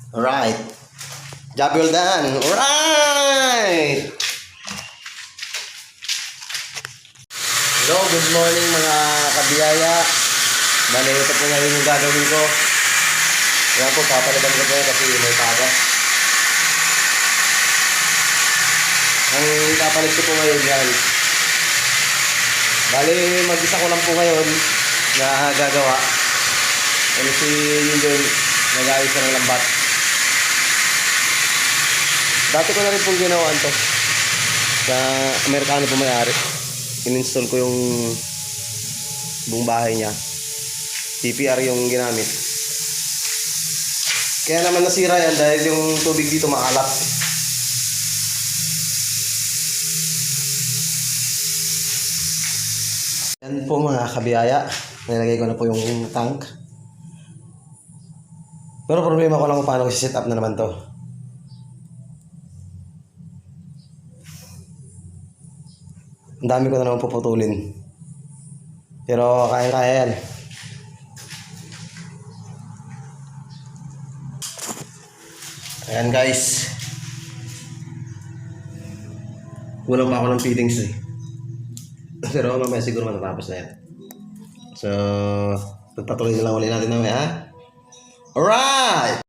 Alright. Job well done. Alright. Hello, good morning mga kabiyaya. Bale, ito po ngayon yung gagawin ko. Yan po, papalitan ko po yan kasi may tagas. Ang kapalit ko po ngayon yan. Bale, mag-isa ko lang po ngayon na gagawa. Ano si Yun nag-ayos ng lambat. Dati ko na rin pong ginawa to. Sa Amerikano po may-ari. In-install ko yung buong bahay niya. TPR yung ginamit. Kaya naman nasira yan dahil yung tubig dito maalat. Yan po mga kabiyaya. Nilagay ko na po yung tank. Pero problema ko lang kung paano ko set up na naman to. Ang dami ko na naman puputulin. Pero kaya-kaya yan. Ayan guys. Kulang pa ako ng fittings eh. Pero mamaya siguro matatapos na yan. So, pagpatuloy na lang ulit natin namin ha. Alright!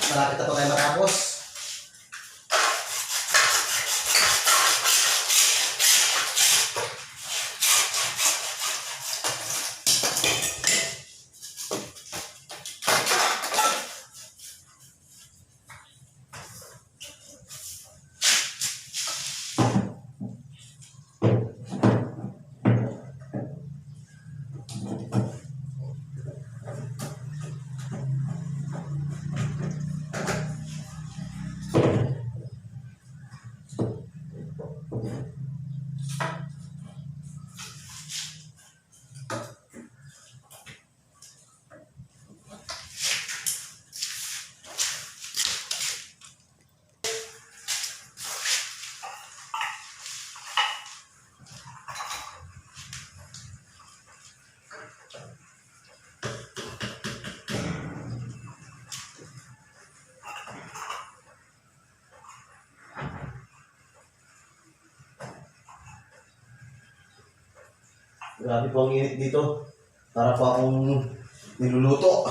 Malapit na po tayo matapos. Grabe po ang init dito. Para po akong niluluto.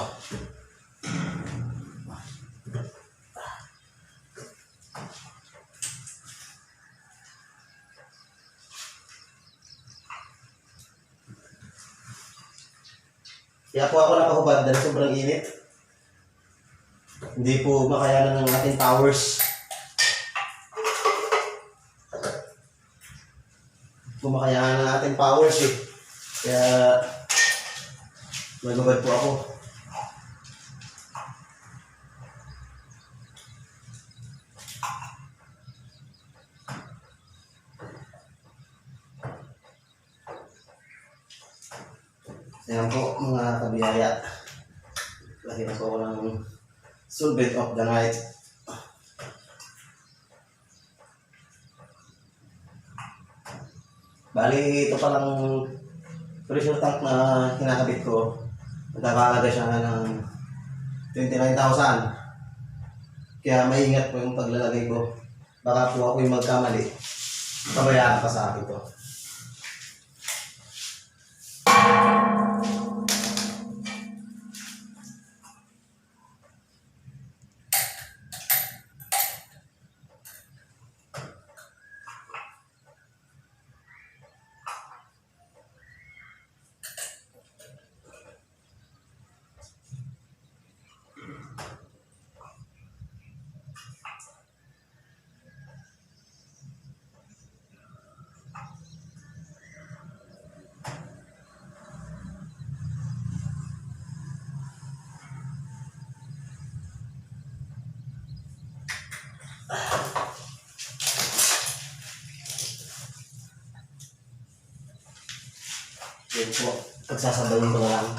Kaya po ako nakahubad dahil sobrang init. Hindi po makayanan ng ating powers. Kumakayanan ng ating powers eh. Kaya magubad po ako. Ayan po mga kabiyaya. Lagyan po ako ng solvent of the night. Bali, ito palang pressure tank na kinakabit ko. Nagkakalaga siya ng 29,000. Kaya maingat po yung paglalagay ko. Baka po ako yung magkamali. Pabayaan pa sa akin to. Yun po, pagsasabayin ko na lang.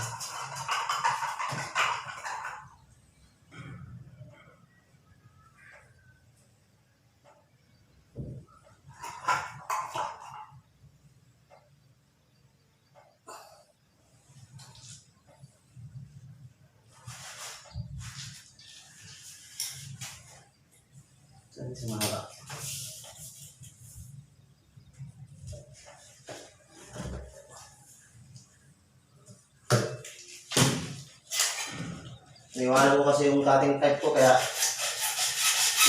Saan si Mara? Niwanan ko kasi yung cutting type ko kaya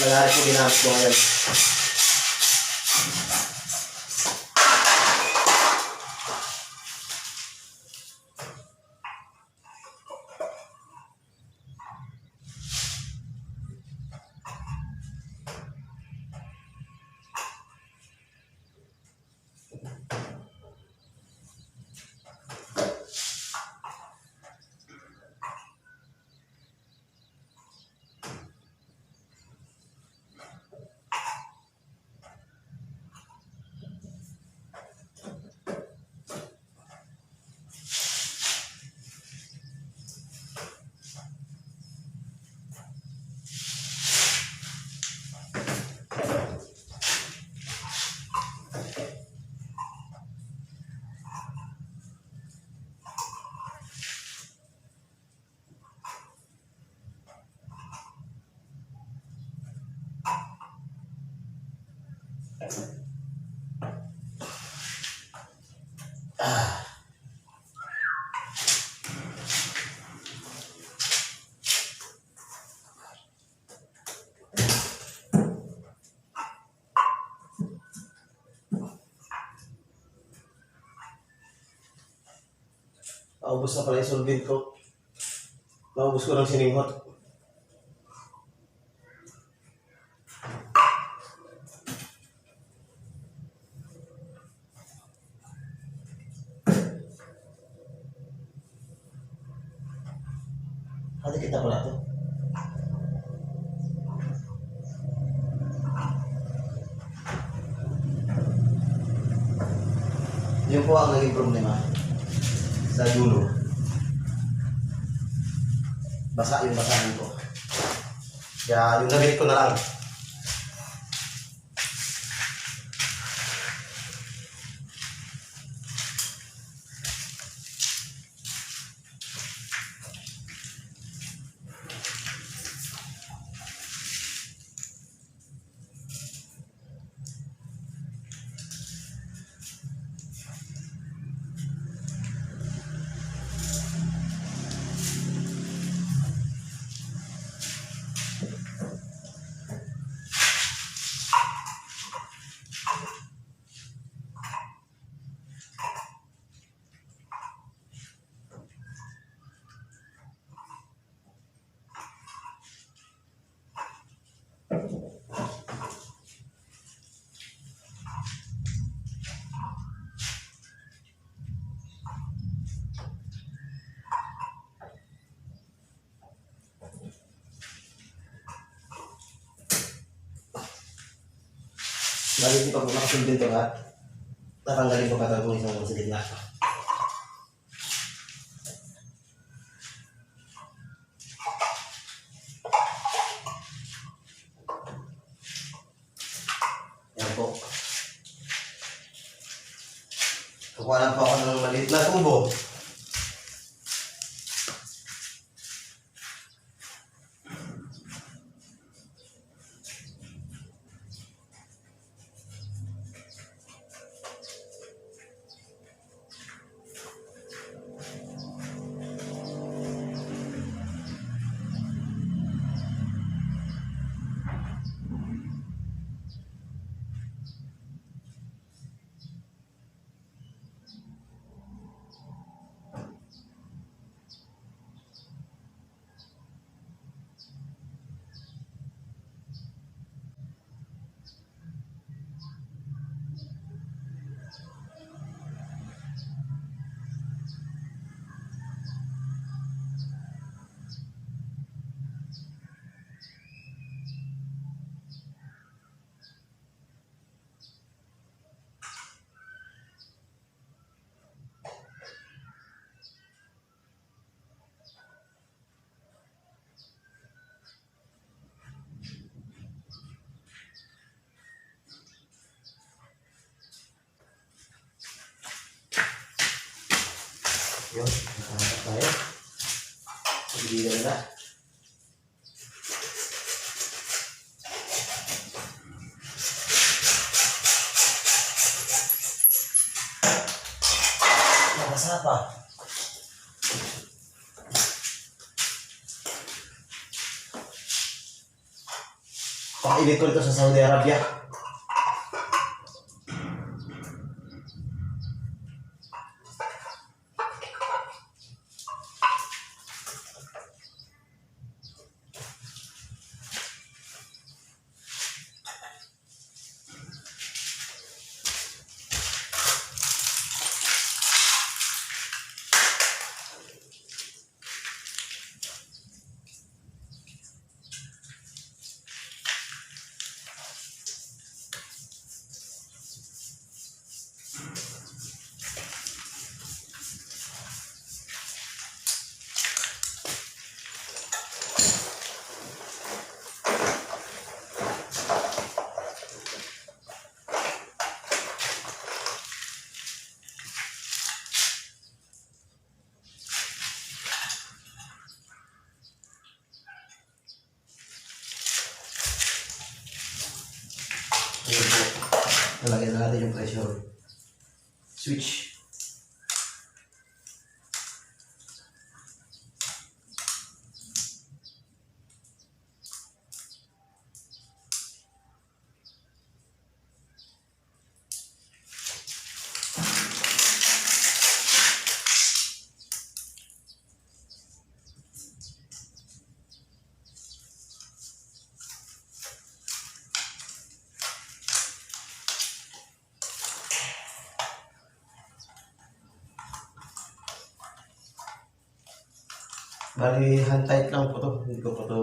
lagari ko ginamit ko ngayon. Naubos na pala yung solvent ko. Naubos ko ng sininghot. Hati kita pala ito. Yun po ang naging problema sa dulo. Basa yung basahan ko. Kaya yung gamit ko na lang. Balik di pag nakasulbin ito ha, tatanggalin ko pa itong isang sa gitna. Yan po. Kukuha lang po ako ng maliit na tubo. Yun, nakahanap tayo. Pagbibigan nila. Nakasa pa. Pang-init ko ito sa Saudi Arabia. Ayan po. Nalagyan na natin yung pressure switch. Bali, hand tight lang po to. Hindi ko po to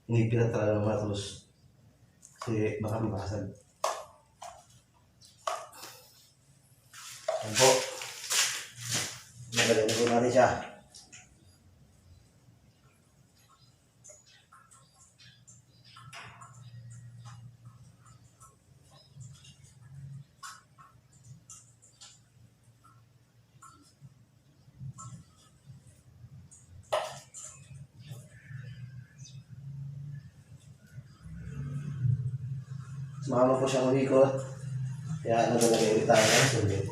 hinipilat talaga ng matulos. Kasi baka mabasag. Ayan po. Nagaling na po natin siya. Sumama po siyang umikot. Kaya nagalagay ulit tayo ng sulit.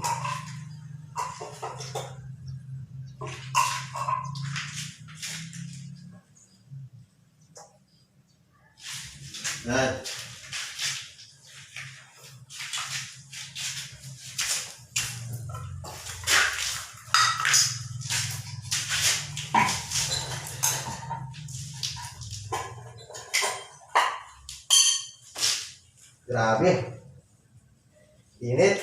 Yan. Grabe. Init.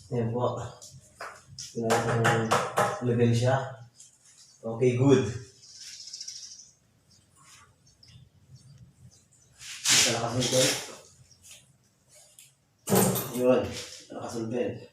Ayan po. Tingnan kung level siya. Okay, good. Ito nakasulbel. Yun. Nakasulbel.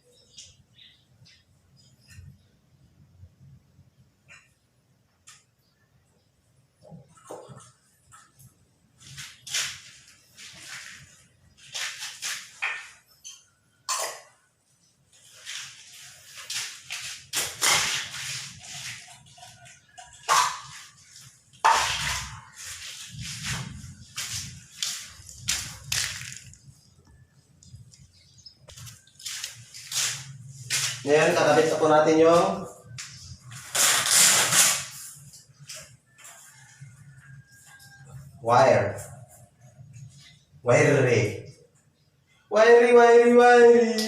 Ngayon, kakabit na po natin yung wire. Wiry. Wiry, wiry, wiry.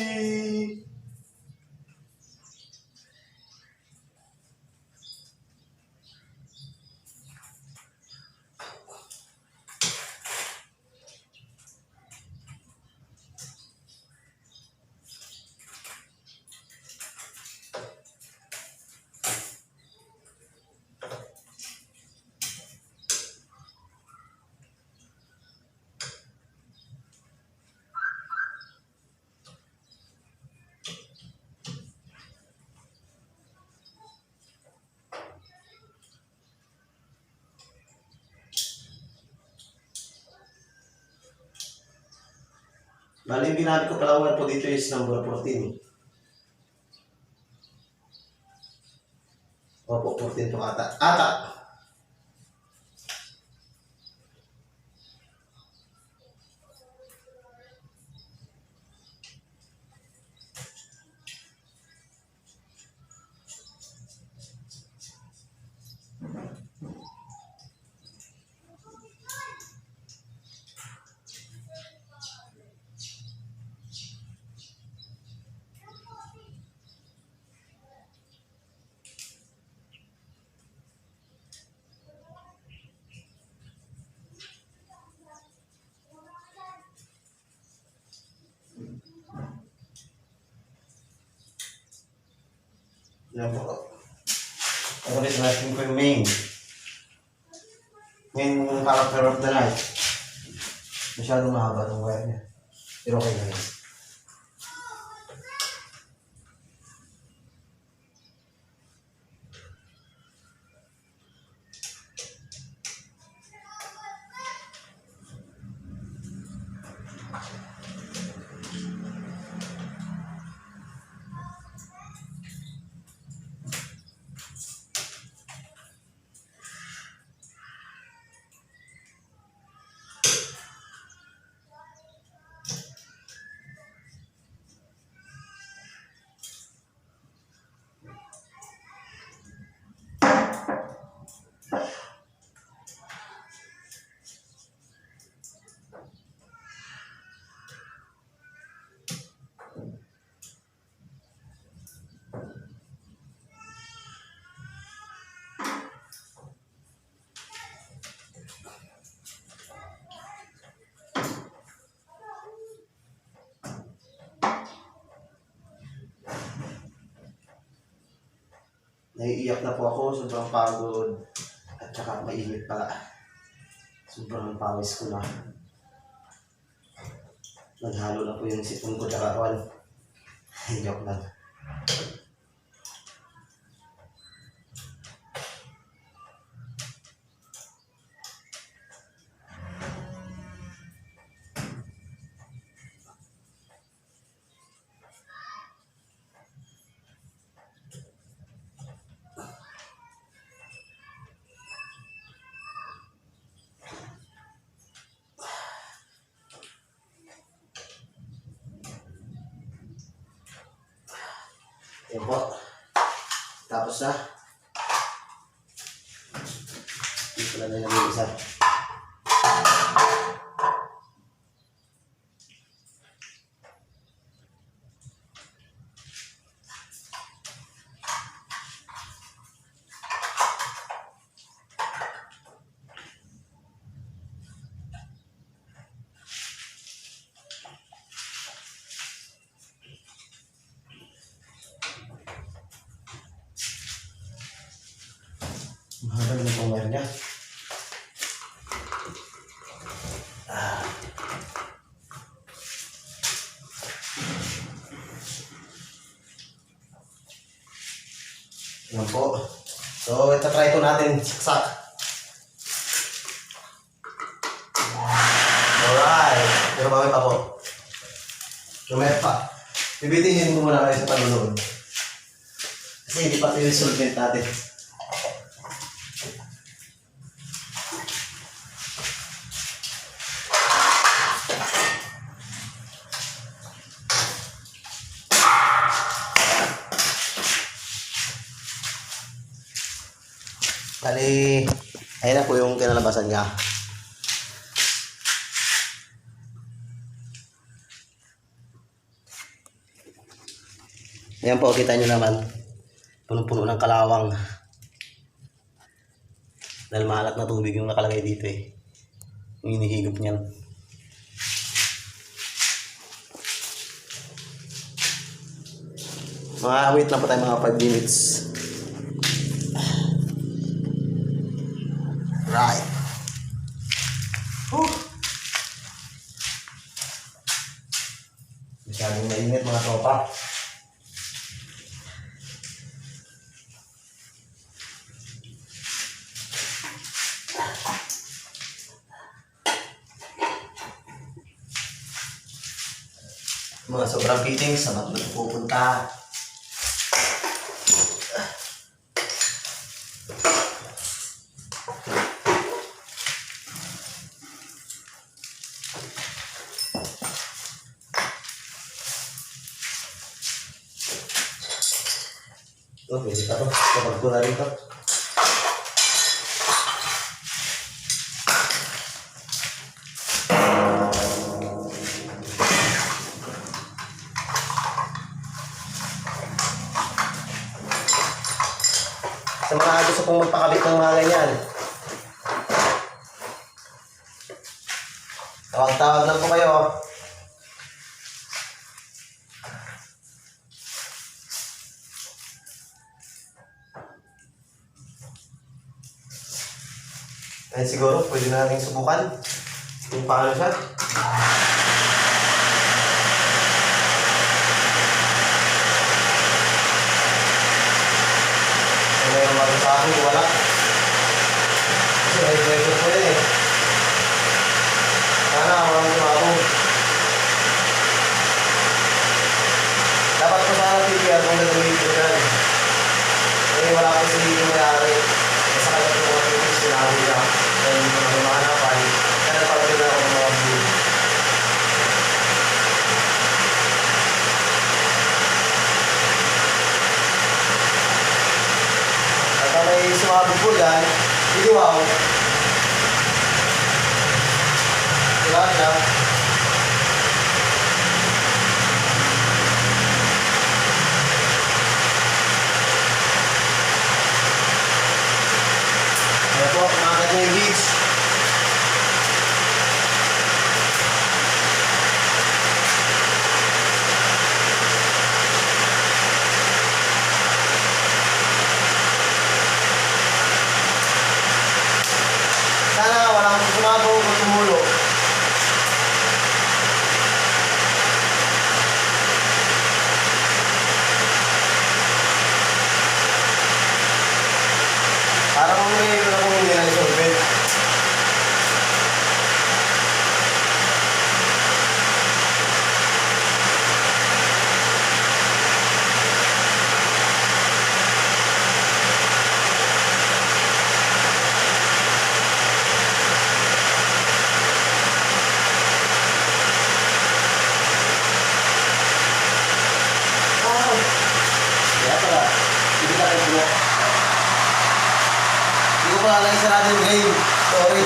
Bali, yung ginamit ko pala wire po dito is number 14. Opo, 14 to ata. Ata! Yan po. Ulit natin ko yung main. Main character of the night. Masyadong mahaba ng wire niya. Pero okay na yun. Naiiyak na po ako, sobrang pagod at saka mainit pala. Sobrang pawis ko na. Naghalo na po yung sipon ko tsaka kawan. Joke lang. Yan po. Tapos na. Dito lang na nag-iisa. Mahal na itong wire niya. Yan po. So, ito try ko natin saksak. Alright. Pero mamaya pa po. Mamaya pa. Bibitingin ko muna kayo sa panunod. Kasi hindi pa ito yung solvent natin. Bali, ayun na po yung kinalabasan niya. Ayan po, kita nyo naman. Punong-puno ng kalawang. Dahil maalat na tubig yung nakalagay dito eh. Yung hinihigop niyan. Wait lang po tayo mga 5 minutes. Right. Masyadong mainit mga tropa. Mga sobrang fittings, sa matulog pupunta. Oh, pwede pa to. Kapag ko na rin to. Sa mga gusto pong magpakabit ng mga ganyan, tawag-tawag lang po kayo. Ay siguro, pwede na natin subukan kung paano siya. Kung mayroon ba sa akin, wala. Kasi may pressure po yun eh. Sana, walang sumabong. Dapat po sana PPR kung nag-ulit po dyan. Eh, wala ko sa hindi mayari. Sa kanya po mga PPR, sinabi niya. Kaya hindi ko na mahanapan. Kaya napagod na ako ng mga view. At kung may sumabog po dyan, hindi wow. Diba siya? Kaya po, kumakat niyo yung beach. Sana walang sumabog o tumulo. Parang may wala kong hindi na isolve. Kaya pala, hindi na kayo pulo. Hindi ko pala lang sarado yung game. Sorry.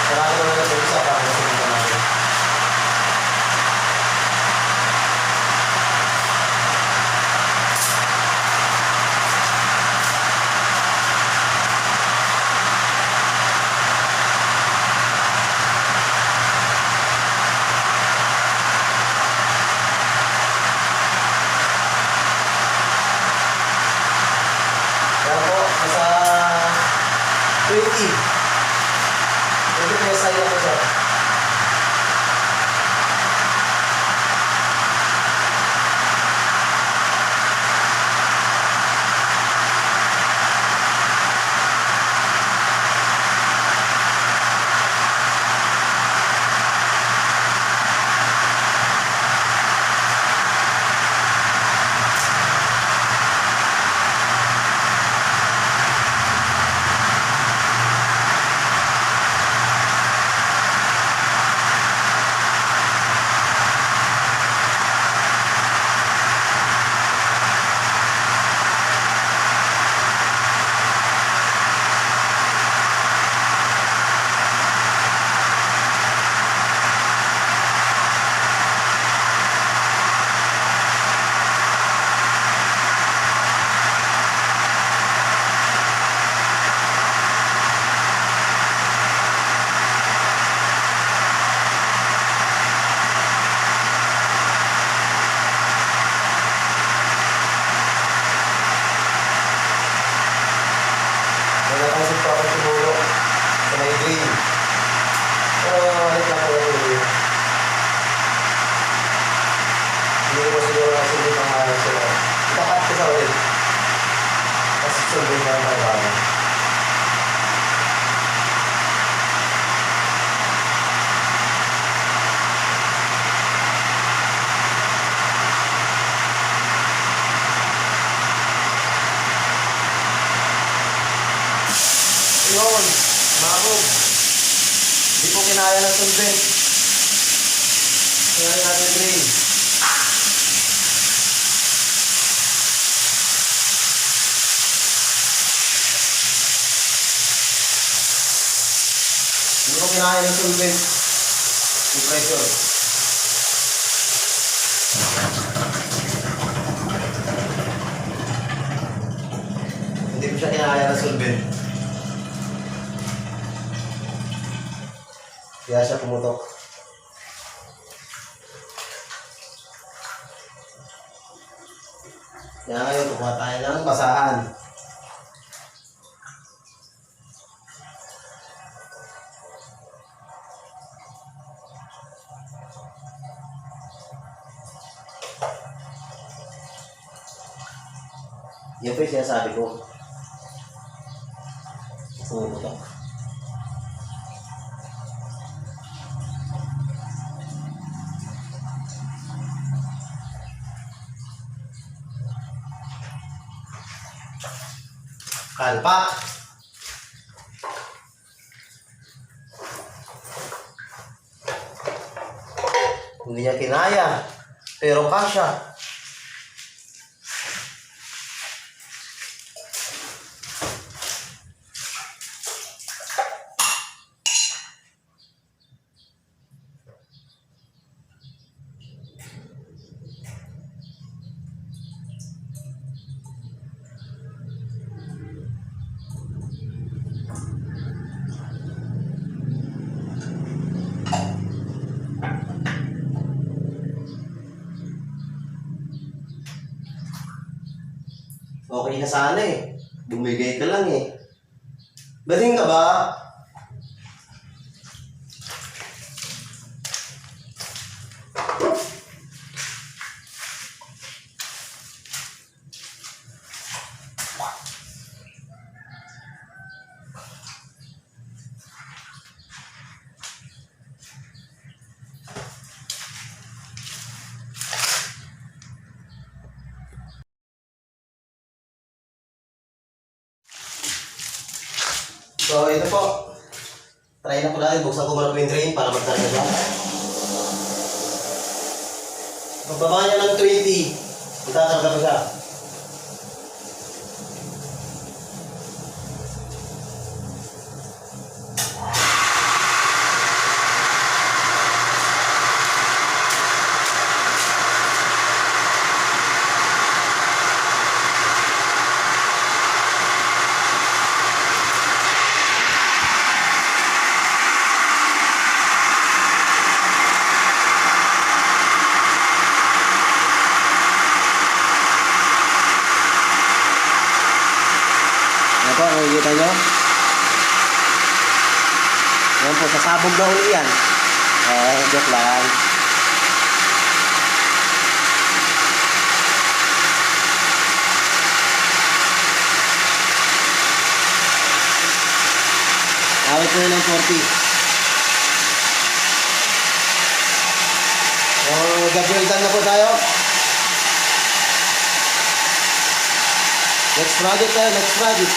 Sarado naman na sa isa para masunod natin. Kaya po, nasa 20. 20 PSI ako siya. solvent na tayo bago. Yun, mabog. Hindi po kinaya ng solvent. Kaya natin drain. Hindi po kinaya ng solvent. Yung pressure. Hindi po siya kinaya ng solvent. Kaya siya pumutok. Kaya ngayon, kukuha tayo ng basahan. Yan po yung sinasabi ko. Pumutok. Kalpak. Hindi niya kinaya, pero kasya. Okay na sana eh. Bumigay ka lang eh. Baling ka ba? So, ito po. Try na po natin. Buksan ko muna po yung drain para magtarga siya. Magbaba niya ng 20. Magtatarga pa siya. Ito, nakikita nyo? Yan po, sasabog na uli yan. Joke lang. Awit ko ng 40. Gabrieldan na po tayo. Next project tayo, next project.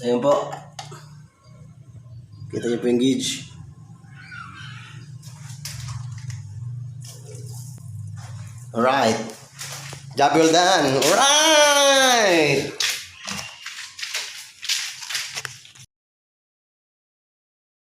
Ayun po. Kita niyo po yung gauge. Alright. Job well done. Alright!